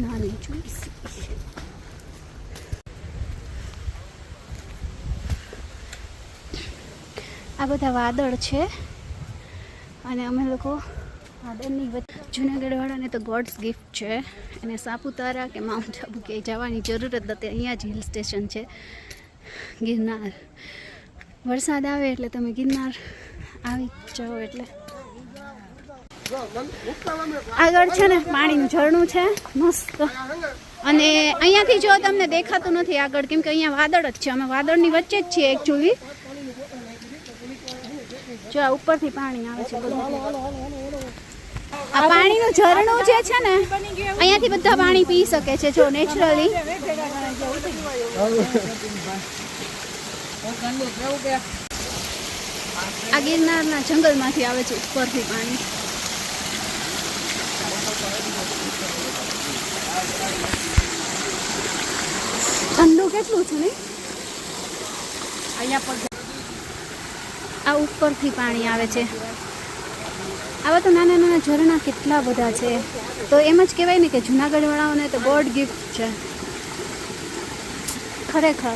નાની જોઈશ. આ બધા વાદળ છે અને અમે લોકો વાદળની વચ્ચે જુનાગઢવાળાને તો ગોડ્સ ગિફ્ટ છે. અને સાપુતારા કે માઉન્ટ આબુ ક્યાંય જવાની જરૂર જ નથી. અહીંયા જ હિલ સ્ટેશન છે ગિરનાર. વરસાદ આવે એટલે તમે ગિરનાર આવી જાઓ. એટલે આગળ છે ને પાણીનું ઝરણું છે મસ્ત. અને અહીંયાથી જો તમને દેખાતું નથી આગળ, કેમ કે અહીંયા વાદળ જ છે. અમે વાદળની વચ્ચે જ છીએ એકચ્યુઅલી. જો આ ઉપરથી પાણી આવે છે બધું. આ પાણીનું ઝરણું જે છે ને અહીંયાથી બધા પાણી પી શકે છે જો નેચરલી. આ ગિરનારના જંગલમાંથી આવે છે ઉપરથી પાણી. ઠંડુ કેટલું છે ને અહીંયા પર. આ ઉપરથી પાણી આવે છે. આવા તો નાના નાના ઝરણા કેટલા બધા છે. તો એમ જ કહેવાય ને કે જુનાગઢવાળાઓને તો ગોડ ગિફ્ટ છે ખરેખર.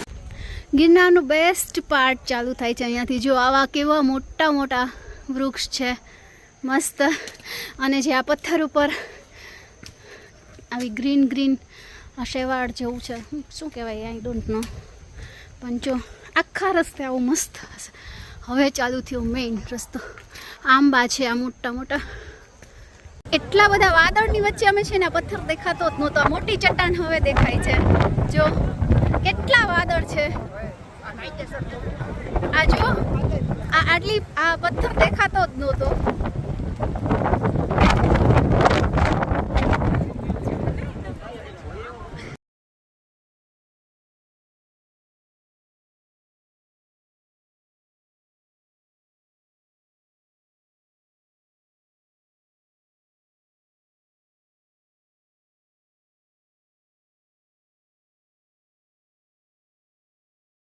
ગિરનારનું બેસ્ટ પાર્ટ ચાલુ થાય છે અહીંયાથી. જો આવા કેવા મોટા મોટા વૃક્ષ છે મસ્ત. અને જે આ પથ્થર ઉપર આવી ગ્રીન ગ્રીન આ શેવાળ જેવું છે, શું કહેવાય આઈ ડોન્ટ નો. પણ જો આખા રસ્તે આવું મસ્ત હશે. હવે ચાલુ થયો મેઇન રસ્તો. આંબા છે આ મોટા મોટા. એટલા બધા વાદળની વચ્ચે અમે છે ને પથ્થર દેખાતો જ નહોતો. આ મોટી ચટ્ટાન હવે દેખાય છે. જો કેટલા વાદળ છે. આ જો આ આટલી આ પથ્થર દેખાતો જ નહોતો.